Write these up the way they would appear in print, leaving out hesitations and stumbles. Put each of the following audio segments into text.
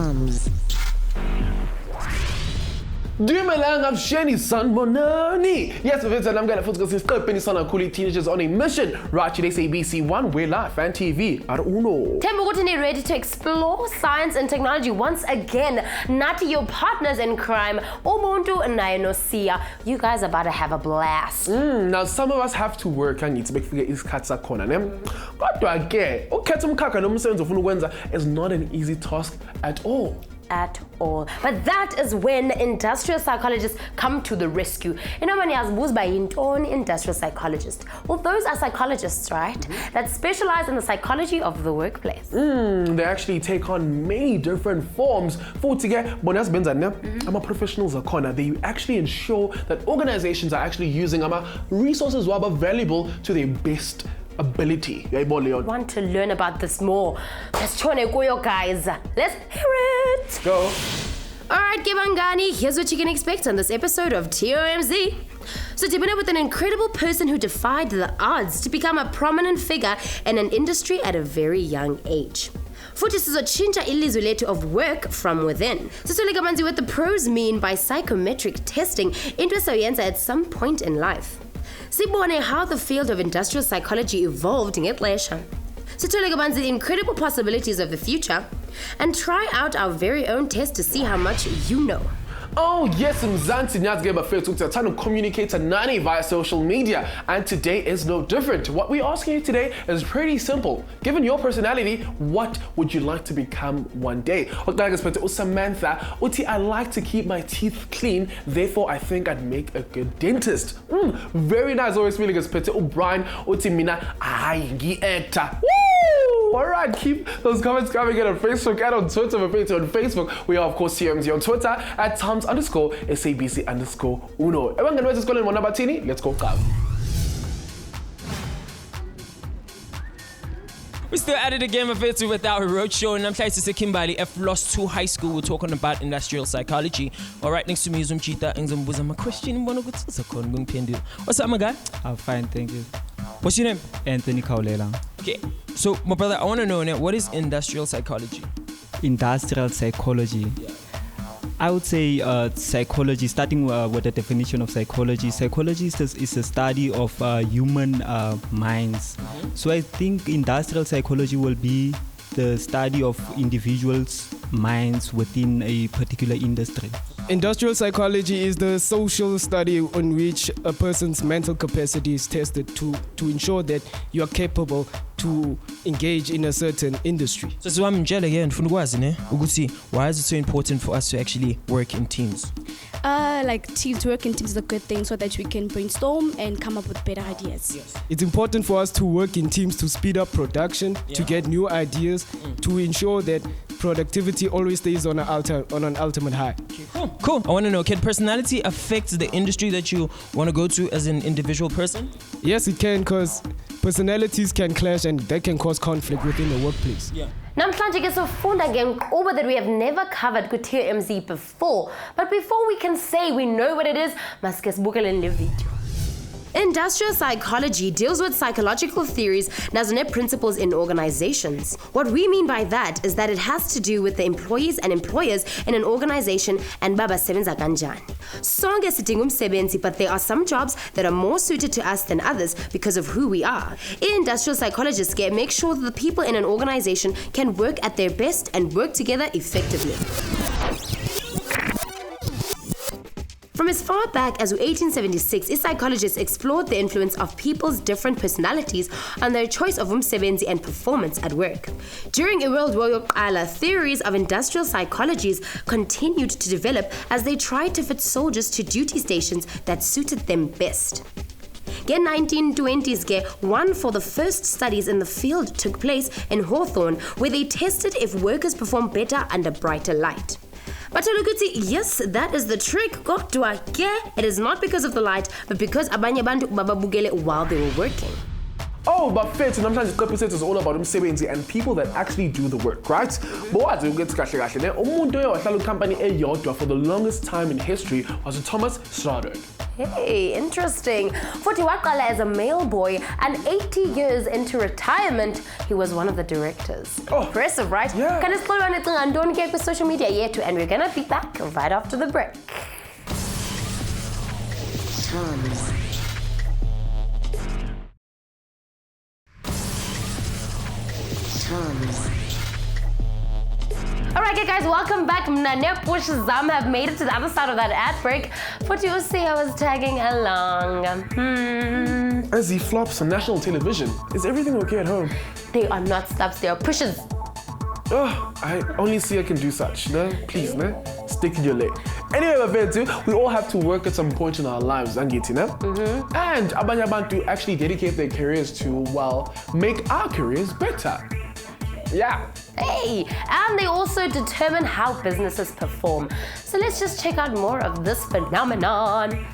TOMz. Dumelanga Sheni Sanmonani. Yes, I'm going to focus on Skopini Sana Kuli teenagers on a mission. Right today, SABC 1, we're live and TV. Aruno. Tembo ready to explore science and technology once again. Not your partners in crime. Ubuntu and Nainosia. You guys are about to have a blast. Now, some of us have to work and need to make figure is Katsa Konanem. But again, Okatum Kaka no sense of Wenza is not an easy task at all. But that is when industrial psychologists come to the rescue. You know, when you're by industrial psychologist. Well, those are psychologists, right? That specialize in the psychology of the workplace. They actually take on many different forms. For to get bonus benza, I'm a professionals a corner. They actually ensure that organizations are actually using resources that are valuable to their best ability. Want to learn about this more? Let's join it, guys. Let's hear it. Go. Alright, Kibangani, here's what you can expect on this episode of TOMz. So to dinner with an incredible person who defied the odds to become a prominent figure in an industry at a very young age. Futhi sizochinja ilizwi lethu of work from within. Sisole kabanzi what the pros mean by psychometric testing into soyenza at some point in life. Sibone how the field of industrial psychology evolved in Etlesha. Sithole kabanzi the incredible possibilities of the future and try out our very own test to see how much you know. Oh yes, Mzansi Nyazgeba Facebook trying to communicate to Nani via social media, and today is no different. What we're asking you today is pretty simple. Given your personality, what would you like to become one day? Samantha, I like to keep my teeth clean, therefore I think I'd make a good dentist. Very nice, always feeling as Pete O'Brien, Mina, actor. Alright, keep those comments coming in on Facebook and on Twitter. We're on Facebook. We are, of course, TOMz on Twitter at TOMz_SABC_Uno. Everyone can just call in one batini. Let's go. We're still at it again with our roadshow, and I'm trying to say Kimbali F lost to high school. We're talking about industrial psychology. All right, next to me is Umchita and Zumbuza. My question: what's up, my guy? I'm fine, thank you. What's your name? Anthony Kaulela. Okay, so my brother, I want to know now, what is industrial psychology? Industrial psychology. Yeah. I would say psychology, starting with the definition of psychology. Psychology is a study of human minds. So I think industrial psychology will be the study of individuals' minds within a particular industry. Industrial psychology is the social study on which a person's mental capacity is tested to ensure that you are capable to engage in a certain industry. So I'm again, why is it so important for us to actually work in teams? Like teams work in teams is a good thing so that we can brainstorm and come up with better ideas. Yes. It's important for us to work in teams to speed up production, to get new ideas, to ensure that productivity always stays on an ultimate high. Cool. I want to know, can personality affect the industry that you want to go to as an individual person? Yes, it can, because personalities can clash and that can cause conflict within the workplace. Yeah. Namhlanje ke sofunda ngenkqubo that we have never covered ku TOMz before. But before we can say we know what it is, maske sibukele le video. Industrial psychology deals with psychological theories and principles in organizations. What we mean by that is that it has to do with the employees and employers in an organization and baba sebenza kanjani. Sonke sidinga umsebenzi, but there are some jobs that are more suited to us than others because of who we are. Industrial psychologists make sure that the people in an organization can work at their best and work together effectively. From as far back as 1876, psychologists explored the influence of people's different personalities on their choice of umsebenzi and performance at work. During a World War yokuqala, theories of industrial psychologies continued to develop as they tried to fit soldiers to duty stations that suited them best. In 1920s, one for the first studies in the field took place in Hawthorne, where they tested if workers perform better under brighter light. But yes, that is the trick. It is not because of the light, but because abanye bantu bababukele while they were working. Oh, but fair to sometimes the episode is all about umsebenzi and people that actually do the work, right? But what do you get to company for the longest time in history was Thomas Stoddard. Okay, interesting. Futhi waqala as a mail boy, and 80 years into retirement, he was one of the directors. Oh, impressive, right? yeah. Can don't get with social media yet, and we're gonna be back right after the break. TOMz. Alright guys, welcome back. Mnane Push Zam have made it to the other side of that ad break. But you will see I was tagging along. As he flops on national television, is everything okay at home? They are not stops, they are pushes. Oh, I only see I can do such. No, please, no. Stick in your lane. Anyway, we all have to work at some point in our lives, and abanye abantu actually dedicate their careers to, well, make our careers better. Yeah. Hey, and they also determine how businesses perform. So let's just check out more of this phenomenon.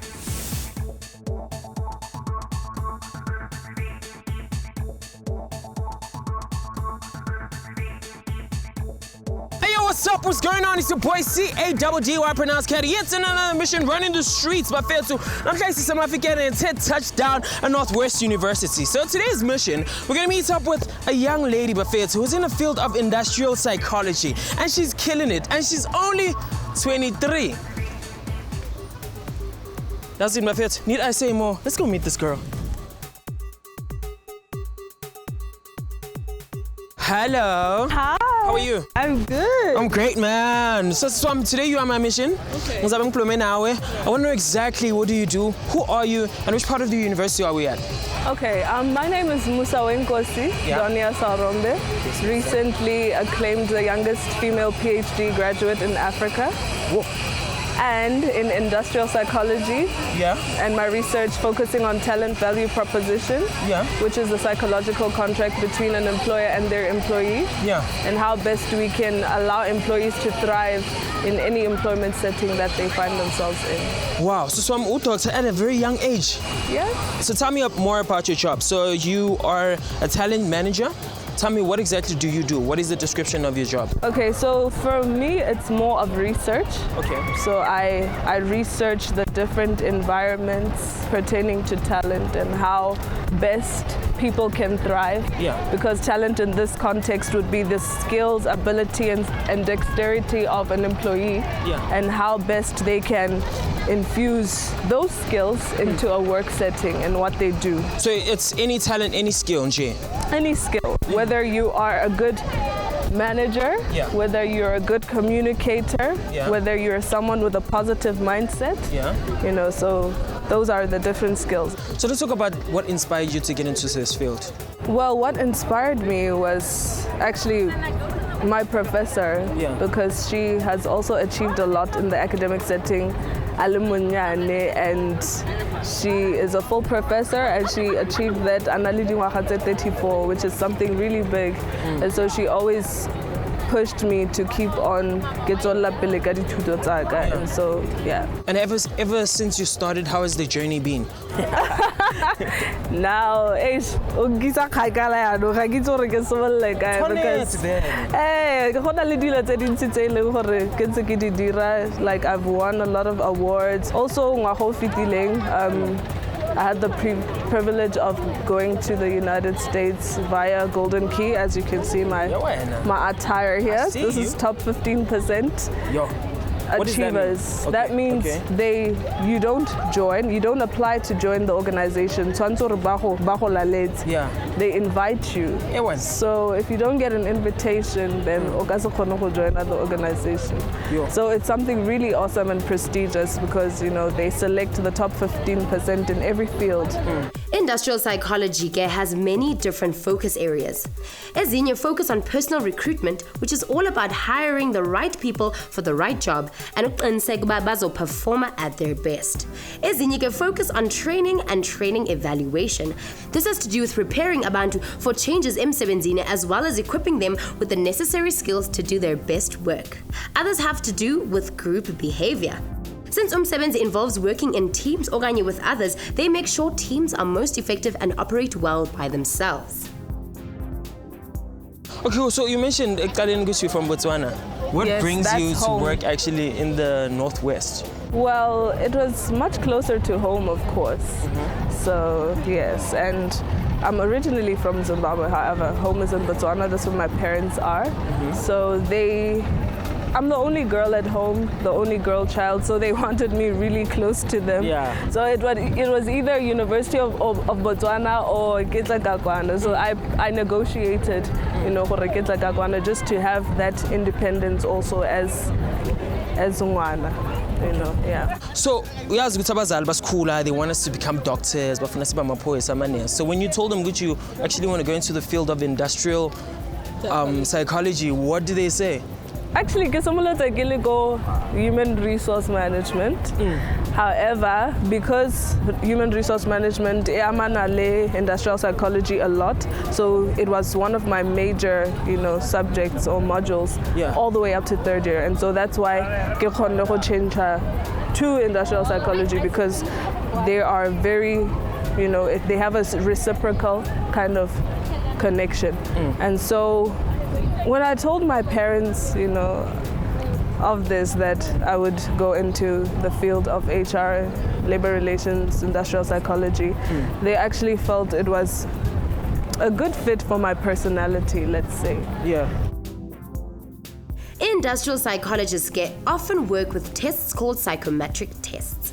What's up? What's going on? It's your boy C-A-D-D-Y, pronounced Caddy. It's another mission running the streets by Fetsu. I'm trying to South Africa and hit touchdown at Northwest University. So today's mission, we're gonna meet up with a young lady by Fetsu who's in the field of industrial psychology, and she's killing it. And she's only 23. That's it, my Fetsu. Need I say more? Let's go meet this girl. Hello. Hi. How are you? I'm good. I'm great, man. So today you are on my mission. Okay. I want to know exactly what do you do, who are you, and which part of the university are we at? Okay, my name is Musa Wenkosi, Donia Sarombe, recently acclaimed the youngest female PhD graduate in Africa. Whoa. And in industrial psychology. Yeah. And my research focusing on talent value proposition. Yeah. Which is the psychological contract between an employer and their employee. Yeah. And how best we can allow employees to thrive in any employment setting that they find themselves in. Wow, so I'm Utox at a very young age. Yeah. So tell me more about your job. So you are a talent manager. Tell me, what exactly do you do? What is the description of your job? Okay, so for me, it's more of research. Okay. So I research the different environments pertaining to talent and how best people can thrive. Yeah. Because talent in this context would be the skills, ability, and dexterity of an employee. Yeah. And how best they can infuse those skills into a work setting and what they do. So it's any talent, any skill, Nje? Any skill, whether you are a good manager, whether you're a good communicator, whether you're someone with a positive mindset, you know, so those are the different skills. So let's talk about what inspired you to get into this field. Well, what inspired me was actually my professor, because she has also achieved a lot in the academic setting, and she is a full professor, and she achieved that at 34, which is something really big. And so she always pushed me to keep on and so And ever since you started, how has the journey been? Now like I've won a lot of awards. Also I had the privilege of going to the United States via Golden Key, as you can see my attire here. This is top 15%. Achievers. That means you don't apply to join the organization. They invite you. So if you don't get an invitation, then you can't join other organization. So it's something really awesome and prestigious because, you know, they select the top 15% in every field. Industrial psychology has many different focus areas. Ezinye focus on personal recruitment, which is all about hiring the right people for the right job and perform at their best. Ezinye focus on training and training evaluation. This has to do with preparing abantu for changes emsebenzini as well as equipping them with the necessary skills to do their best work. Others have to do with group behavior. Since umsebenzi involves working in teams or with others, they make sure teams are most effective and operate well by themselves. Okay, so you mentioned you're from Botswana. What Yes, brings that's you to home. work actually in the Northwest? Well, it was much closer to home, of course. So, yes, and I'm originally from Zimbabwe, however, home is in Botswana, that's where my parents are. So I'm the only girl at home, the only girl child, so they wanted me really close to them. Yeah. So it was either University of Botswana or Gakwana. So I negotiated, for Gakwana just to have that independence also as Ngwana. Yeah. So, uyazi ukuthi abazali basikhula, they want us to become doctors, bafuna sibe amaphoyisa amanesi. So when you told them that you actually want to go into the field of industrial psychology, what did they say? Actually, I go human resource management. However, because human resource management, industrial psychology a lot, so it was one of my major, subjects or modules all the way up to third year. And so that's why I change to industrial psychology, because they are very, they have a reciprocal kind of connection. And so when I told my parents, of this, that I would go into the field of HR, labor relations, industrial psychology, they actually felt it was a good fit for my personality, let's say. Yeah. Industrial psychologists often work with tests called psychometric tests.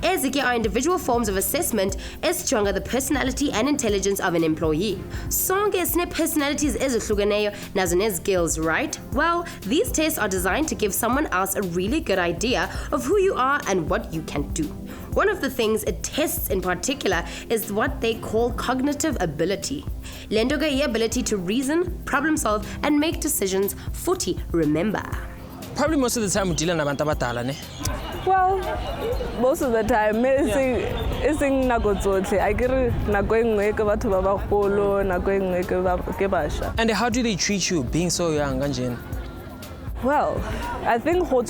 Ezike are individual forms of assessment esjonga the personality and intelligence of an employee. Sonke sine personalities ezihlukeneyo nazo skills, right? Well, these tests are designed to give someone else a really good idea of who you are and what you can do. One of the things it tests in particular is what they call cognitive ability. Lendoga ability to reason, problem solve, and make decisions. Futhi, remember. Probably most of the time we deal with nabantu abadala, ne? Well, most of the time, And how do they treat you being so young, Ganjin? Well, I think how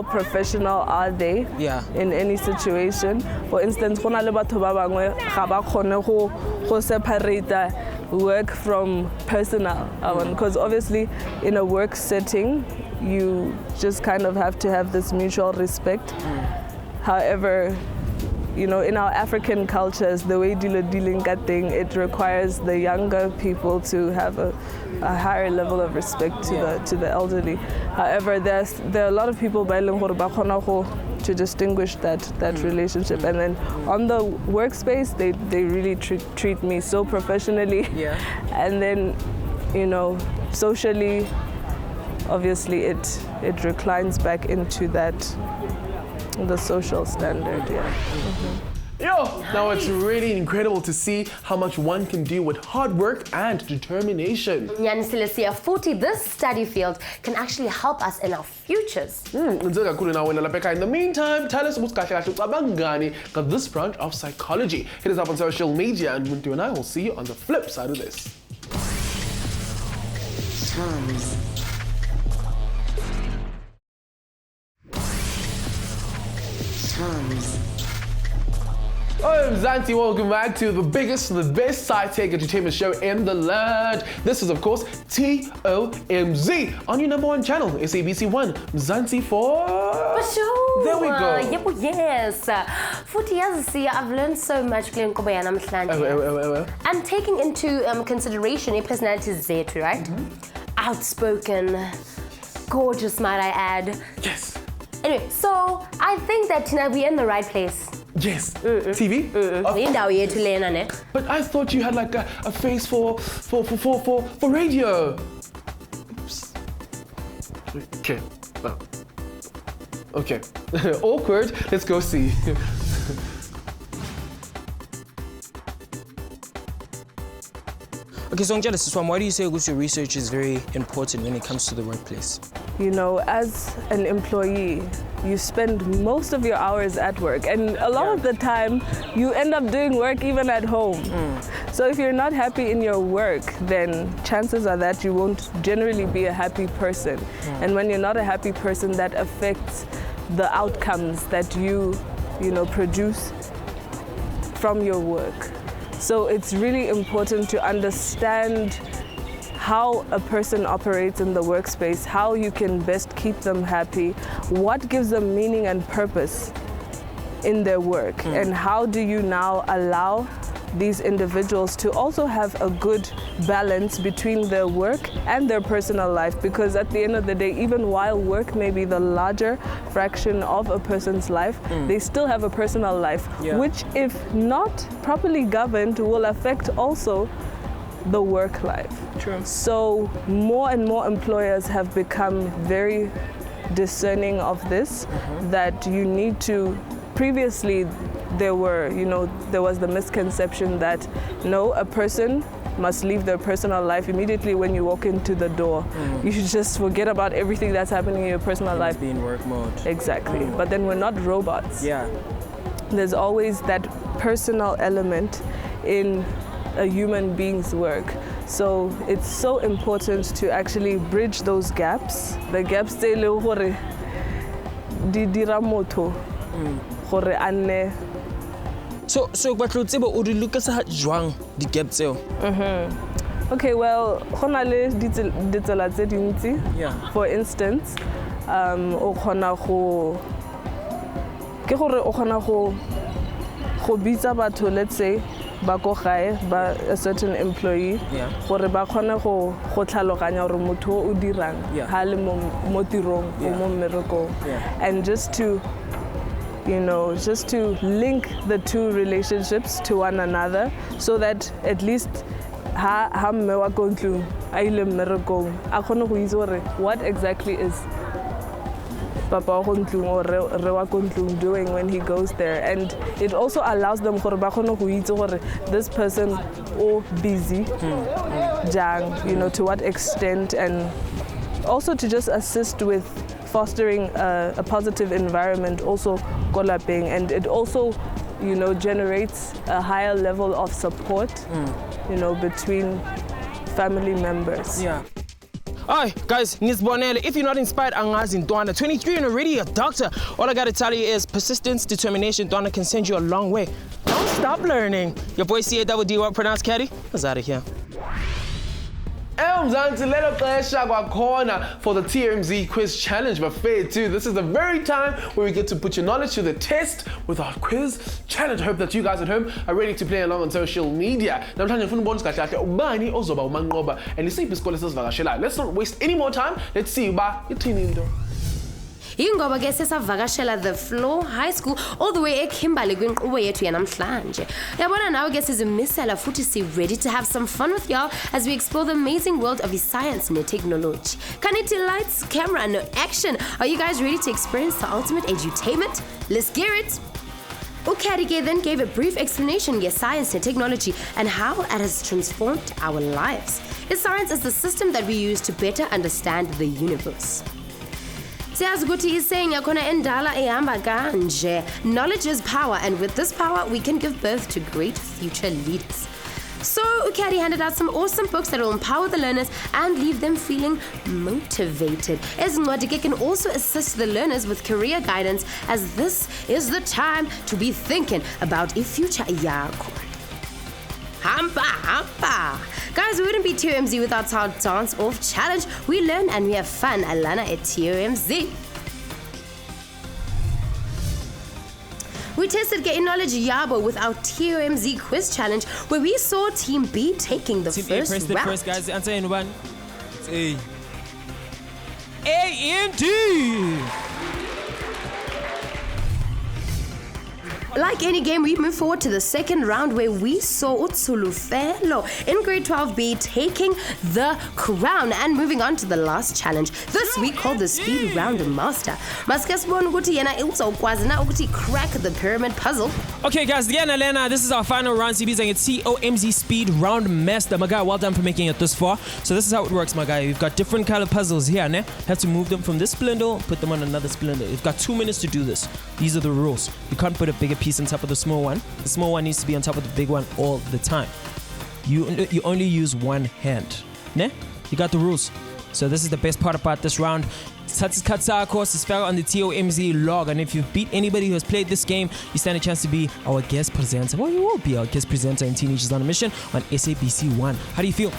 professional are they in any situation. For instance, separate work from personal, because obviously in a work setting you just kind of have to have this mutual respect. However, in our African cultures, the way dealing thing, it requires the younger people to have a higher level of respect to the elderly. However, there are a lot of people to distinguish that relationship, and then on the workspace they really treat me so professionally. And then socially, obviously it reclines back into the social standard. Yo, now it's really incredible to see how much one can do with hard work and determination. Futhi, this study field can actually help us in our futures. In the meantime, tell us about this branch of psychology. Hit us up on social media, and Muntu and I will see you on the flip side of this. TOMz. Oh, Mzansi, welcome back to the biggest and the best sci-tech entertainment show in the land. This is, of course, TOMz on your #1 channel, SABC 1. Mzansi for sure. There we go. Yes. Futhi, I've learned so much. And taking into consideration your personalities zethu, right? Outspoken, gorgeous, might I add. Yes. Anyway, so I think that we're in the right place. Yes. TV? But I thought you had like a face for radio. Oops. Okay. Okay. Awkward. Let's go see. Okay, so why do you say your research is very important when it comes to the workplace? As an employee, you spend most of your hours at work, and a lot of the time you end up doing work even at home. So if you're not happy in your work, then chances are that you won't generally be a happy person. And when you're not a happy person, that affects the outcomes that you produce from your work. So it's really important to understand how a person operates in the workspace, how you can best keep them happy, what gives them meaning and purpose in their work, and how do you now allow these individuals to also have a good balance between their work and their personal life, because at the end of the day, even while work may be the larger fraction of a person's life, they still have a personal life, which if not properly governed will affect also the work life. True. So more and more employers have become very discerning of this, that you need to, previously there was the misconception that no, a person must leave their personal life immediately when you walk into the door. You should just forget about everything that's happening in your personal life. Be in work mode. Exactly. But then we're not robots. Yeah. There's always that personal element in a human being's work. So it's so important to actually bridge those gaps. The gaps tse le gore di dira motho gore a nne. So batlo tsebo o di lokisa jwang di gap tseo? Okay, well, go na le ditsela tse dintsi. For instance, o khona go ke gore o khona go bitsa batho, let's say ba go gae ba a certain employee, gore ba khone go tlhaloganya gore motho o dirang ha le mo tirong o mo mmerekong, and just to link the two relationships to one another, so that at least ha mme wa go ntlo a ile mmerekong a khone go itse gore what exactly is papa wa go ntlo or re wa go ntlo doing when he goes there. And it also allows them gore ba khone go itse gore this person o busy jang, to what extent, and also to just assist with fostering a positive environment also kolapeng, and it also generates a higher level of support between family members. Alright, guys, Nizbonele, if you're not inspired, Angazi Ndwana, 23 and already a doctor. All I gotta tell you is persistence, determination, Ndwana can send you a long way. Don't stop learning. Your boy CADD, what pronounced Caddy? I was out of here. For the TOMz quiz challenge, but fair too, this is the very time where we get to put your knowledge to the test with our quiz challenge. I hope that you guys at home are ready to play along on social media. And let's not waste any more time. Let's see Ingoba ke sesavakashela the Floor High School all the way eKimberley kwinkqubo yethu yanamhlanje. Yabona nawe ke sizimisela futhi si ready to have some fun with y'all as we explore the amazing world of science and technology. Kaniti lights, camera, no action. Are you guys ready to experience the ultimate edutainment? Let's get it. Ukadike then gave a brief explanation of science and technology and how it has transformed our lives. Science is the system that we use to better understand the universe. Siyazi is saying yakona endala ehamba kanje. Knowledge is power, and with this power we can give birth to great future leaders. So Ukadi handed out some awesome books that will empower the learners and leave them feeling motivated. Ezincwadi can also assist the learners with career guidance, as this is the time to be thinking about a future yakho. Hampa. Guys, we wouldn't be TOMz without our dance off challenge. We learn and we have fun. Alana at TOMz. We tested getting knowledge yabo with our TOMz quiz challenge, where we saw Team B taking the Team first A pressed round. the first, guys. The answer in one. It's A. A-N-D. Like any game, we move forward to the second round, where we saw Utsulufelo in grade 12B taking the crown and moving on to the last challenge. This we call the Speed Round Master. Maskasbon Guti and I also crack the pyramid puzzle. Okay, guys, again, Elena, this is our final round. CB's saying it's TOMz Speed Round Master. My guy, well done for making it this far. So this is how it works, my guy. We've got different color puzzles here, ne? Have to move them from this spindle, put them on another spindle. You've got 2 minutes to do this. These are the rules. You can't put a bigger piece on top of the small one. The small one needs to be on top of the big one all the time. You only use one hand. Ne? You got the rules. So this is the best part about this round. Satskatsa course is found on the TOMz log, and if you beat anybody who has played this game, you stand a chance to be our guest presenter. Well, you will be our guest presenter in Teenagers on a Mission on SABC 1. How do you feel?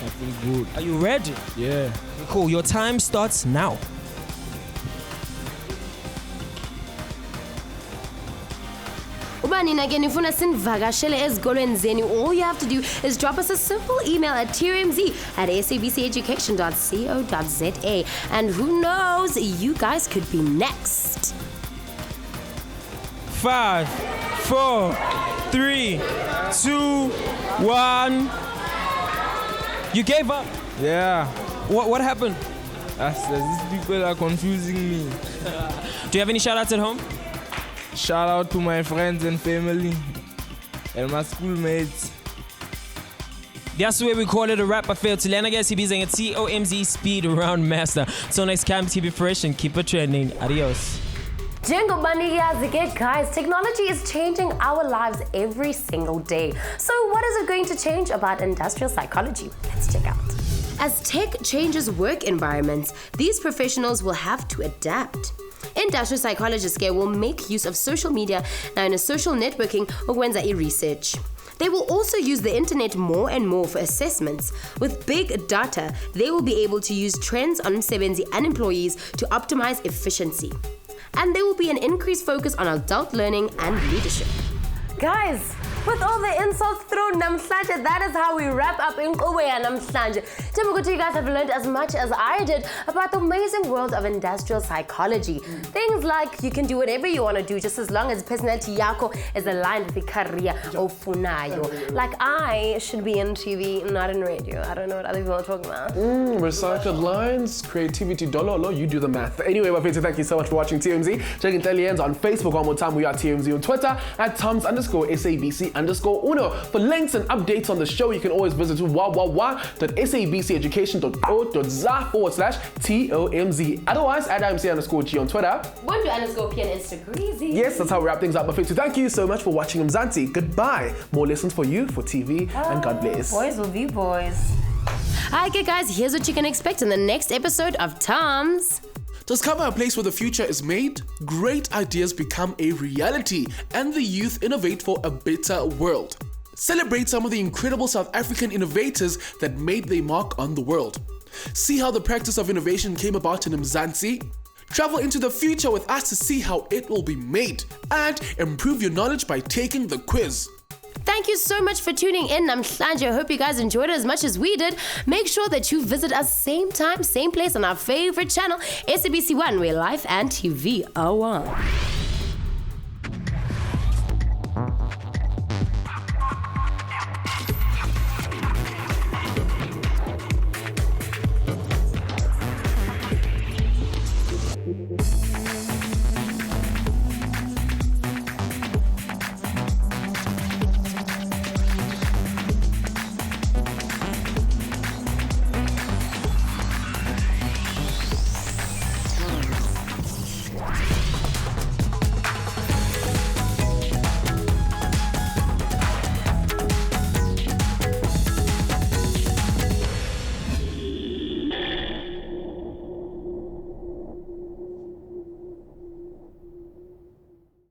I feel good. Are you ready? Yeah. Cool. Your time starts now. Uba nina ke nifuna sinivakashele ezikolweni zenu, all you have to do is drop us a simple email at tomz@sabceducation.co.za, and who knows, you guys could be next. 5, 4, 3, 2, 1. You gave up. Yeah. What happened? These people are confusing me. Do you have any shout outs at home? Shout out to my friends and family and my schoolmates. That's where we call it a wrap. I failed to land. I guess he's a TOMZ speed round master. So next time, keep it fresh and keep it trending. Adios. Guys, technology is changing our lives every single day. So what is it going to change about industrial psychology? Let's check out. As tech changes work environments, these professionals will have to adapt. Industrial psychologists will make use of social media now in a social networking or research. They will also use the internet more and more for assessments. With big data, they will be able to use trends on Msebenzi and employees to optimize efficiency. And there will be an increased focus on adult learning and leadership. Guys, with all the insults thrown namhlanje, that is how we wrap up inkqubo namhlanje. You guys have learned as much as I did about the amazing world of industrial psychology. Things like you can do whatever you want to do just as long as personality yako is aligned with the career ofunayo. Like I should be in TV, not in radio. I don't know what other people are talking about. Recycled lines, creativity, dollar, you do the math. Anyway, my friends, thank you so much for watching TOMZ. Check in Italians on Facebook one more time. We are TOMZ on Twitter at TOMz_SABC_Uno. For links and updates on the show, you can always visit www.sabceducation.co.za/TOMZ. Otherwise, at IMC_G on Twitter. Wonder_P on Instagram. Yes, that's how we wrap things up. But thank you so much for watching Mzansi. Goodbye. More lessons for you for TV, and God bless. Boys will be boys. Okay, guys, here's what you can expect in the next episode of TOMz. Discover a place where the future is made, great ideas become a reality, and the youth innovate for a better world. Celebrate some of the incredible South African innovators that made their mark on the world. See how the practice of innovation came about in Mzansi. Travel into the future with us to see how it will be made, and improve your knowledge by taking the quiz. Thank you so much for tuning in. Namhlanje. I hope you guys enjoyed it as much as we did. Make sure that you visit us same time, same place on our favorite channel, SABC1, where life and TV are one.